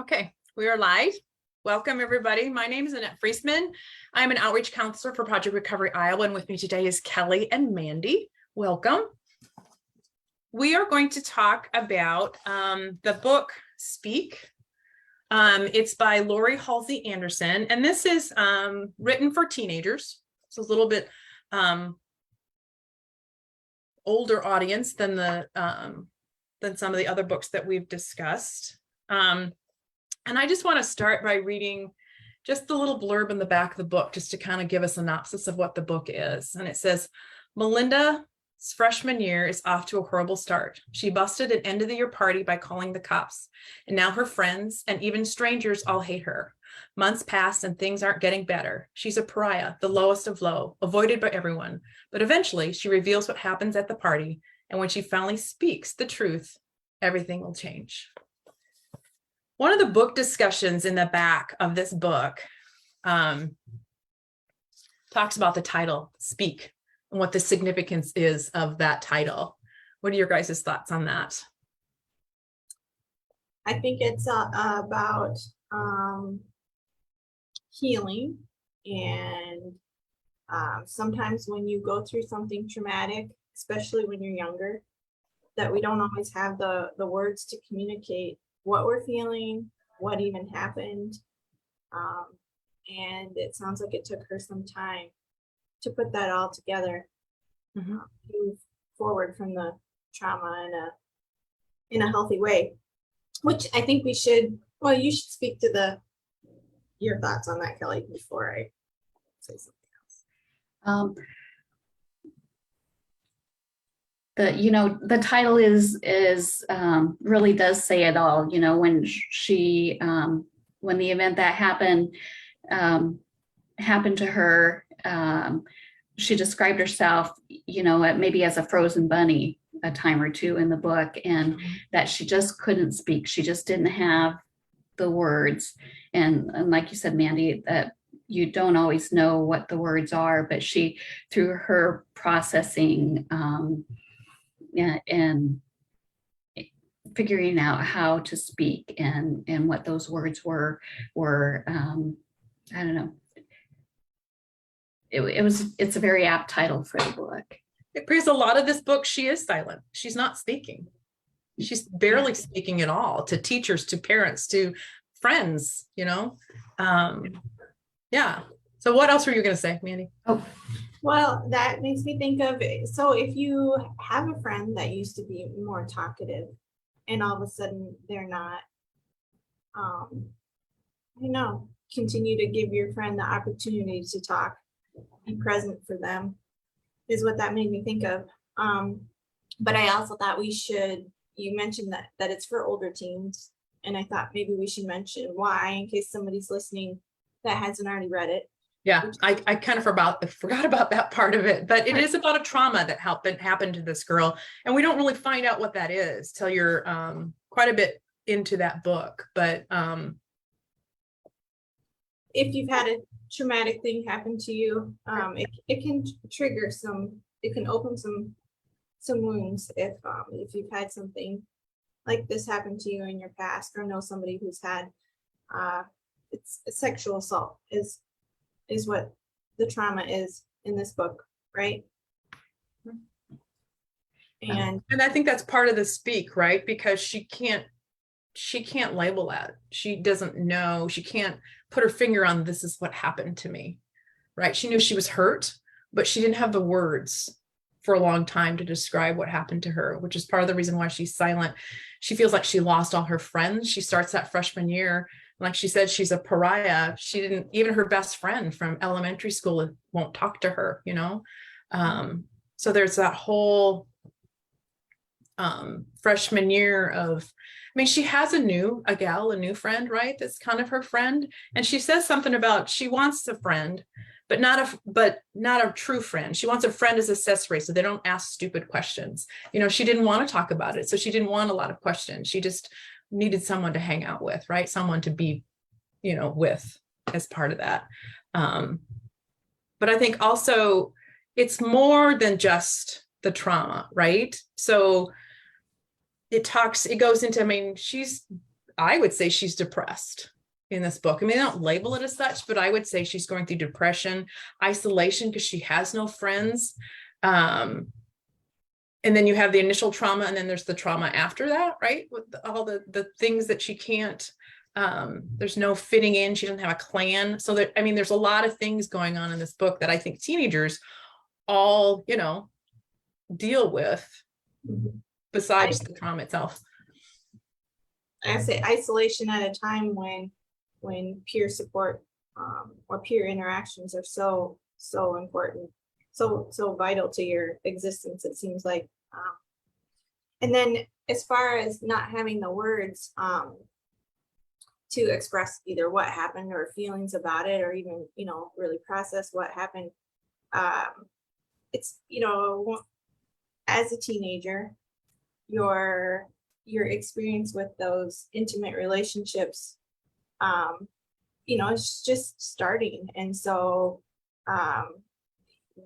Okay, we are live. Welcome, everybody. My name is Annette Friesman. I'm an outreach counselor for Project Recovery Iowa, and with me today is Kelly and Mandy. Welcome. We are going to talk about the book Speak. It's by Laurie Anderson, and this is written for teenagers. It's a little bit older audience than some of the other books that we've discussed. And I just want to start by reading just the little blurb in the back of the book, just to kind of give a synopsis of what the book is. And it says, Melinda's freshman year is off to a horrible start. She busted an end of the year party by calling the cops. And now her friends and even strangers all hate her. Months pass and things aren't getting better. She's a pariah, the lowest of low, avoided by everyone. But eventually she reveals what happens at the party. And when she finally speaks the truth, everything will change. One of the book discussions in the back of this book talks about the title, Speak, and what the significance is of that title. What are your guys' thoughts on that? I think it's about healing, and sometimes when you go through something traumatic, especially when you're younger, that we don't always have the words to communicate what we're feeling, what even happened. And it sounds like it took her some time to put that all together, move forward from the trauma in a healthy way, which I think we should, well, you should speak to your thoughts on that, Kelly, before I say something else. The title is really does say it all. When when the event that happened to her, she described herself, maybe as a frozen bunny a time or two in the book, and that she just couldn't speak. She just didn't have the words. And like you said, Mandy, that you don't always know what the words are, but she, through her processing, and figuring out how to speak and what those words were I don't know. It's a very apt title for the book. Because a lot of this book, she is silent. She's not speaking. She's barely speaking at all to teachers, to parents, to friends, Yeah. So what else were you going to say, Mandy? Oh, well, that makes me think of, so if you have a friend that used to be more talkative and all of a sudden they're not, continue to give your friend the opportunity to talk, be present for them, is what that made me think of. But I also thought you mentioned that it's for older teens, and I thought maybe we should mention why, in case somebody's listening that hasn't already read it. Yeah, I kind of forgot about that part of it, but it is about a trauma that happened to this girl, and we don't really find out what that is till you're quite a bit into that book. But if you've had a traumatic thing happen to you, it can trigger it can open some wounds if you've had something like this happen to you in your past, or know somebody who's had it's sexual assault is what the trauma is in this book, right? And I think that's part of the Speak, right? Because she can't label that. She doesn't know. She can't put her finger on, this is what happened to me, right? She knew she was hurt, but she didn't have the words for a long time to describe what happened to her, which is part of the reason why she's silent. She feels like she lost all her friends. She starts that freshman year. Like she said, she's a pariah. She didn't, even her best friend from elementary school won't talk to her, So there's that whole freshman year of, she has a new friend, right? That's kind of her friend. And she says something about, she wants a friend, but not a true friend. She wants a friend as accessory, so they don't ask stupid questions. She didn't want to talk about it, so she didn't want a lot of questions. She just needed someone to hang out with, right? Someone to be, with as part of that. But I think also it's more than just the trauma, right? So it goes into, she's I would say she's depressed in this book. I mean, they don't label it as such, but I would say she's going through depression, isolation, because she has no friends. And then you have the initial trauma, and then there's the trauma after that, right? With all the things that she can't, there's no fitting in. She doesn't have a clan. So that, I mean, there's a lot of things going on in this book that I think teenagers all, deal with besides the trauma itself. I say isolation at a time when peer support or peer interactions are so important, so vital to your existence, it seems like. And then as far as not having the words to express either what happened or feelings about it, or even really process what happened, it's as a teenager, your experience with those intimate relationships, it's just starting. And so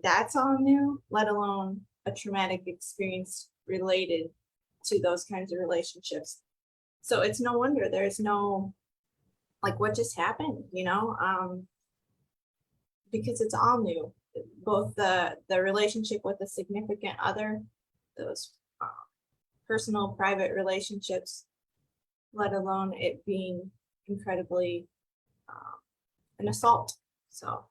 that's all new, let alone a traumatic experience related to those kinds of relationships. So it's no wonder there's no, like, what just happened, because it's all new. Both the relationship with a significant other, those personal, private relationships, let alone it being incredibly an assault. So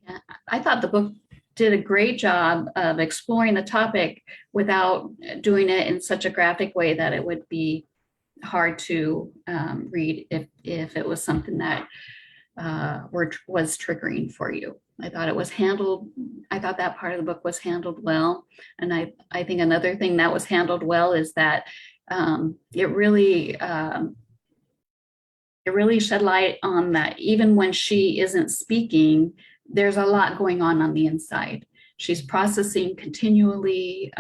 Yeah, I thought the book did a great job of exploring the topic without doing it in such a graphic way that it would be hard to read if it was something that was triggering for you. I thought that part of the book was handled well. And I think another thing that was handled well is that it really shed light on that even when she isn't speaking, there's a lot going on the inside. She's processing continually.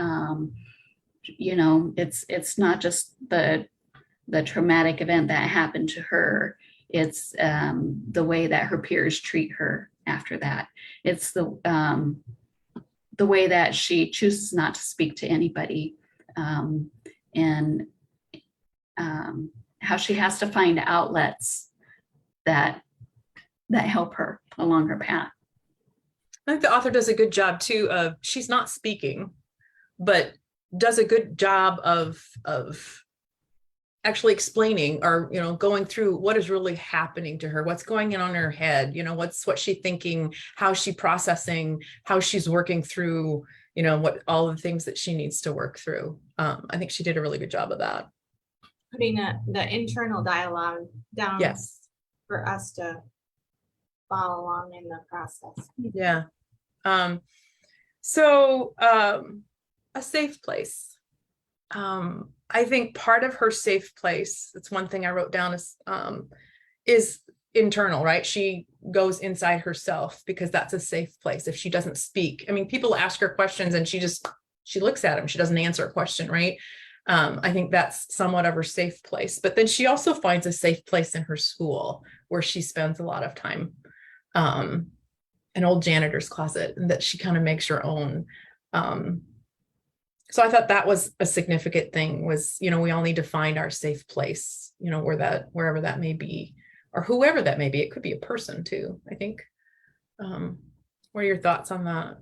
It's not just the traumatic event that happened to her. It's the way that her peers treat her after that. It's the way that she chooses not to speak to anybody, and how she has to find outlets that help her along her path. I think the author does a good job too of, she's not speaking, but does a good job of actually explaining or going through what is really happening to her, what's going on in her head, what's she thinking, how she's processing, how she's working through, what all the things that she needs to work through. I think she did a really good job of that. Putting the internal dialogue down, yes, for us to follow along in the process. Yeah. So a safe place. I think part of her safe place, it's one thing I wrote down, is internal, right? She goes inside herself because that's a safe place. If she doesn't speak, I mean, people ask her questions and she looks at them. She doesn't answer a question, right? I think that's somewhat of her safe place. But then she also finds a safe place in her school where she spends a lot of time, an old janitor's closet that she kind of makes her own. So I thought that was a significant thing, was, we all need to find our safe place, wherever that may be, or whoever that may be. It could be a person too, I think. What are your thoughts on that?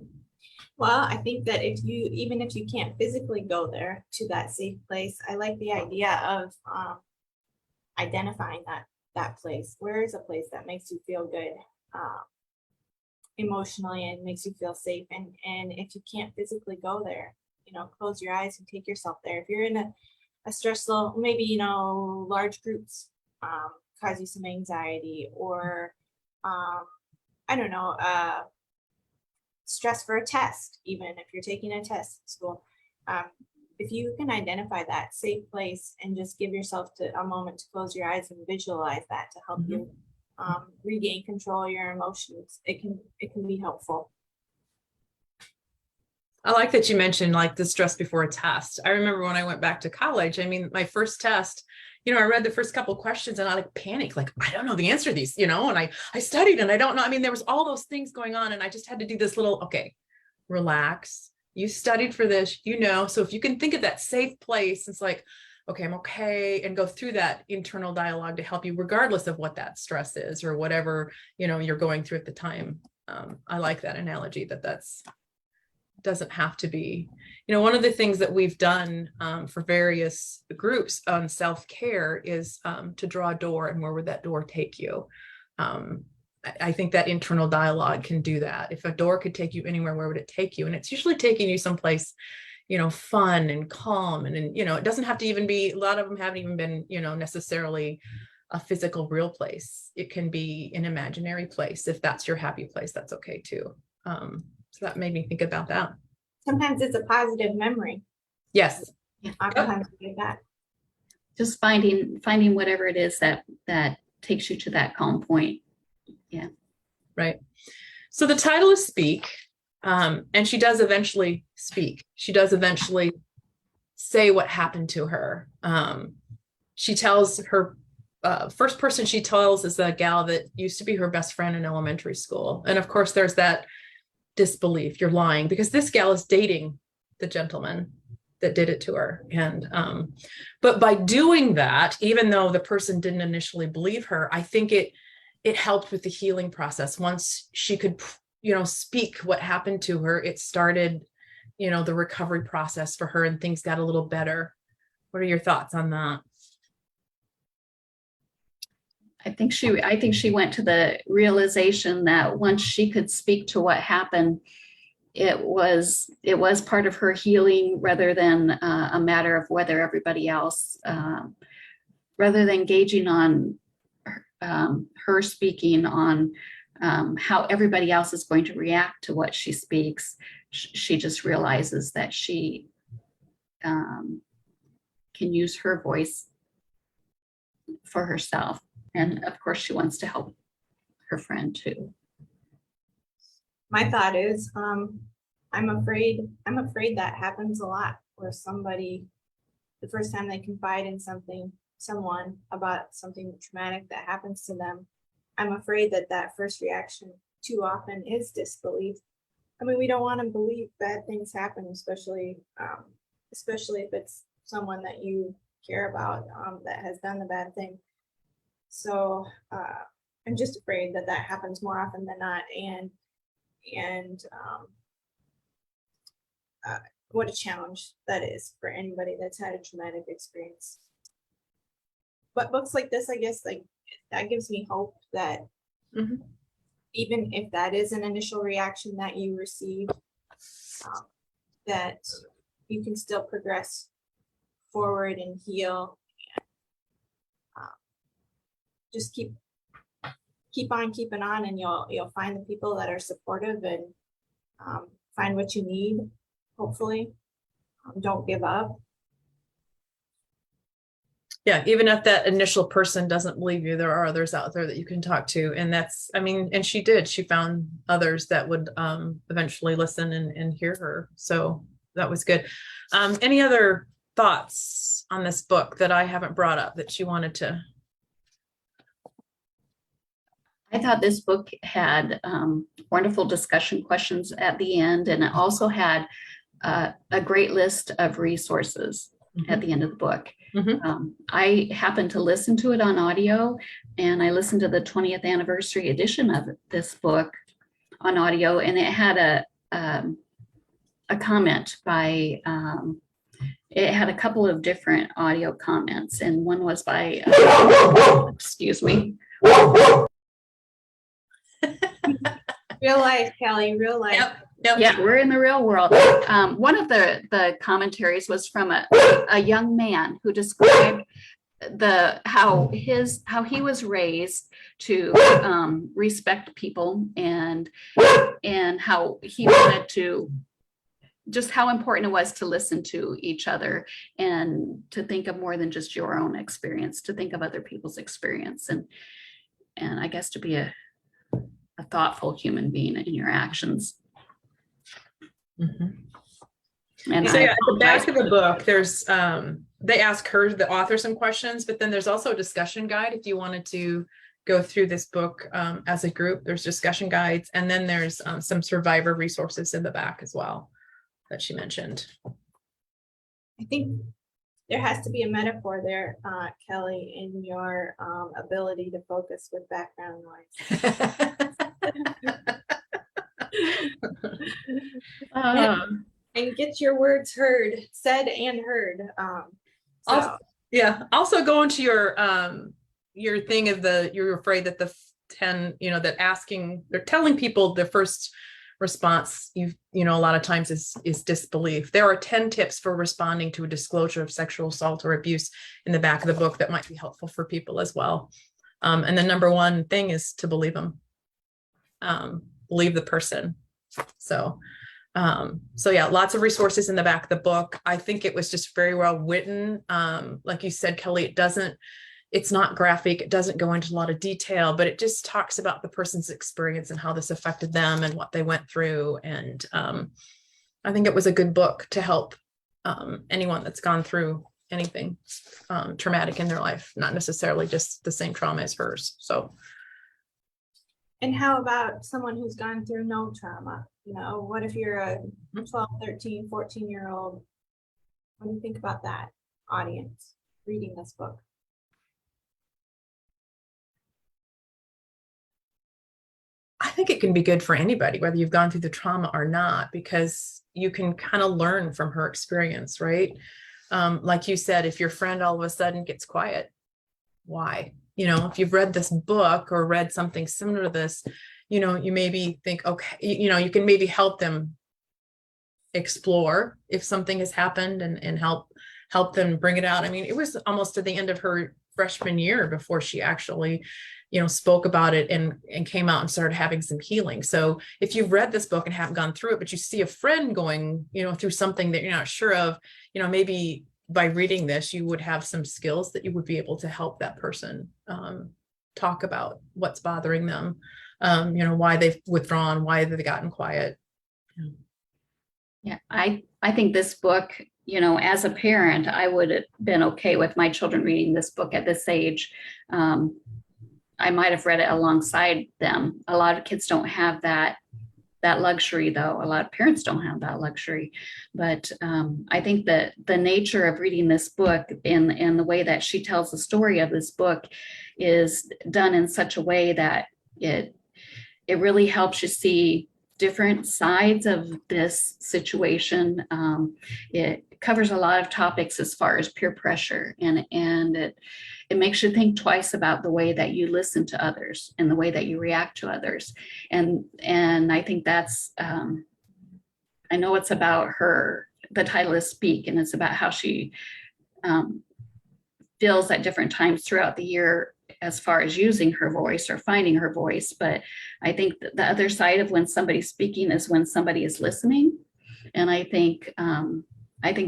Well, I think that even if you can't physically go there to that safe place, I like the idea of identifying that place. Where is a place that makes you feel good emotionally and makes you feel safe? And if you can't physically go there, close your eyes and take yourself there. If you're in a stressful, maybe, large groups cause you some anxiety, or I don't know, stress for a test, even if you're taking a test at school. If you can identify that safe place and just give yourself a moment to close your eyes and visualize that to help you regain control of your emotions, it can be helpful. I like that you mentioned like the stress before a test. I remember when I went back to college, I mean, my first test, I read the first couple of questions and I panicked, I don't know the answer to these, and I studied and I don't know. I mean, there was all those things going on and I just had to do this little, okay, relax. You studied for this, so if you can think of that safe place, it's like, okay, I'm okay, and go through that internal dialogue to help you regardless of what that stress is or whatever, you're going through at the time. I like that analogy that's doesn't have to be, one of the things that we've done for various groups on self-care is to draw a door, and where would that door take you? I think that internal dialogue can do that. If a door could take you anywhere, where would it take you? And it's usually taking you someplace, fun and calm. And it doesn't have to even be, a lot of them haven't even been, necessarily a physical real place. It can be an imaginary place. If that's your happy place, that's okay too. So that made me think about that. Sometimes it's a positive memory. Yes. Oftentimes we get that. Just finding whatever it is that takes you to that calm point. Yeah. Right. So the title is Speak. And she does eventually speak. She does eventually say what happened to her. She tells her first person she tells is the gal that used to be her best friend in elementary school. And of course, there's that disbelief. You're lying, because this gal is dating the gentleman that did it to her. And but by doing that, even though the person didn't initially believe her, I think it helped with the healing process. Once she could speak what happened to her, it started the recovery process for her, and things got a little better. What are your thoughts on that? I think she went to the realization that once she could speak to what happened, it was part of her healing, rather than a matter of whether everybody else, rather than gauging on her speaking on how everybody else is going to react to what she speaks. She just realizes that she can use her voice for herself. And of course, she wants to help her friend too. My thought is, I'm afraid that happens a lot, where somebody, the first time they confide in someone about something traumatic that happens to them, I'm afraid that first reaction too often is disbelief. I mean, we don't want to believe bad things happen, especially if it's someone that you care about that has done the bad thing. So I'm just afraid that happens more often than not, and what a challenge that is for anybody that's had a traumatic experience. But books like this, I guess, like that gives me hope that even if that is an initial reaction that you receive, that you can still progress forward and heal. And, just keep on keeping on, and you'll find the people that are supportive and find what you need. Hopefully, don't give up. Yeah, even if that initial person doesn't believe you, there are others out there that you can talk to. And that's, I mean, and she found others that would eventually listen and hear her. So that was good. Any other thoughts on this book that I haven't brought up that you wanted to? I thought this book had wonderful discussion questions at the end, and it also had a great list of resources at the end of the book. I happened to listen to it on audio, and I listened to the 20th anniversary edition of this book on audio, and it had a comment by, it had a couple of different audio comments, and one was by, excuse me. Real life, Kelly, real life. Yep. Yeah, we're in the real world. One of the commentaries was from a young man who described how he was raised to respect people, and how he wanted to, just how important it was to listen to each other and to think of more than just your own experience, to think of other people's experience, and I guess to be a thoughtful human being in your actions. And so yeah, at the back of the book, there's they ask her, the author, some questions, but then there's also a discussion guide if you wanted to go through this book as a group. There's discussion guides, and then there's some survivor resources in the back as well that she mentioned. I think there has to be a metaphor there, Kelly, in your ability to focus with background noise. And get your words heard, said and heard. Also, yeah. Also go into your thing of you're afraid that the 10, that they're telling people their first response, a lot of times is disbelief. There are 10 tips for responding to a disclosure of sexual assault or abuse in the back of the book that might be helpful for people as well. And the number one thing is to believe them. Believe the person. So yeah, lots of resources in the back of the book. I think it was just very well written. Like you said, Kelly, it's not graphic. It doesn't go into a lot of detail, but it just talks about the person's experience and how this affected them and what they went through. And I think it was a good book to help anyone that's gone through anything traumatic in their life, not necessarily just the same trauma as hers. So. And how about someone who's gone through no trauma? What if you're a 12, 13, 14-year-old? What do you think about that audience reading this book? I think it can be good for anybody, whether you've gone through the trauma or not, because you can kind of learn from her experience, right? Like you said, if your friend all of a sudden gets quiet, why? If you've read this book or read something similar to this, you maybe think, okay, you can maybe help them explore if something has happened and help them bring it out. I mean, it was almost to the end of her freshman year before she actually, spoke about it and came out and started having some healing. So if you've read this book and haven't gone through it, but you see a friend going, through something that you're not sure of, maybe by reading this, you would have some skills that you would be able to help that person talk about what's bothering them, why they've withdrawn, why they've gotten quiet. Yeah, I think this book, as a parent, I would have been okay with my children reading this book at this age. I might have read it alongside them. A lot of kids don't have that luxury, though. A lot of parents don't have that luxury. But I think that the nature of reading this book and the way that she tells the story of this book is done in such a way that it really helps you see different sides of this situation. It covers a lot of topics as far as peer pressure, and it makes you think twice about the way that you listen to others and the way that you react to others. And I think that's, I know it's about her, the title is Speak, and it's about how she feels at different times throughout the year as far as using her voice or finding her voice. But I think the other side of when somebody's speaking is when somebody is listening. And I think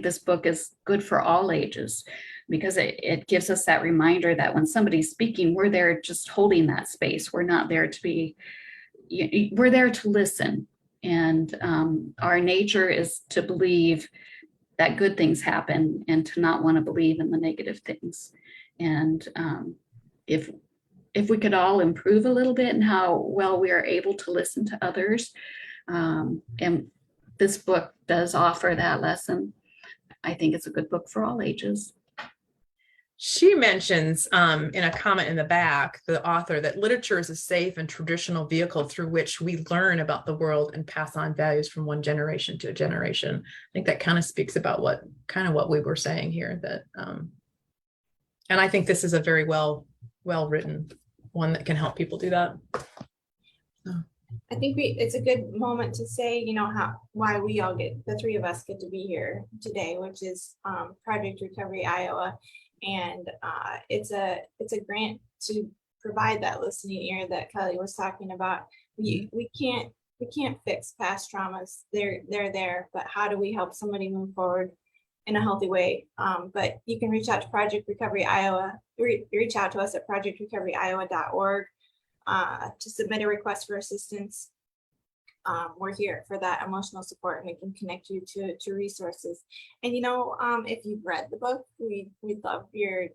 this book is good for all ages, because it gives us that reminder that when somebody's speaking, we're there just holding that space. We're not there to be, we're there to listen. And our nature is to believe that good things happen and to not want to believe in the negative things. And if we could all improve a little bit in how well we are able to listen to others, and this book does offer that lesson, I think it's a good book for all ages. She mentions in a comment in the back, the author, that literature is a safe and traditional vehicle through which we learn about the world and pass on values from one generation to a generation. I think that kind of speaks about what we were saying here, that and I think this is a very well written one that can help people do that. I think it's a good moment to say, why we all the three of us get to be here today, which is Project Recovery Iowa. And it's a grant to provide that listening ear that Kelly was talking about. We can't fix past traumas. They're there, but how do we help somebody move forward in a healthy way? But you can reach out to Project Recovery Iowa. Reach out to us at projectrecoveryiowa.org to submit a request for assistance. We're here for that emotional support, and we can connect you to resources. And if you've read the book, we'd love your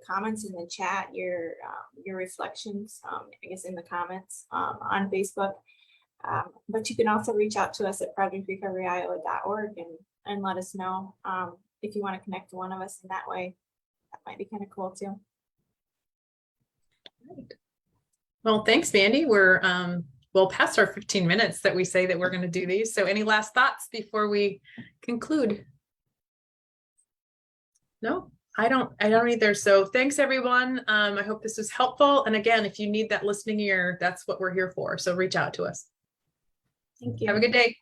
comments in the chat, your reflections, I guess in the comments on Facebook. But you can also reach out to us at projectrecoveryiowa.org and let us know if you want to connect to one of us in that way, that might be kind of cool too. Well, thanks, Mandy. We're well past our 15 minutes that we say that we're going to do these. So any last thoughts before we conclude? No, I don't either. So thanks, everyone. I hope this was helpful. And again, if you need that listening ear, that's what we're here for. So reach out to us. Thank you. Have a good day.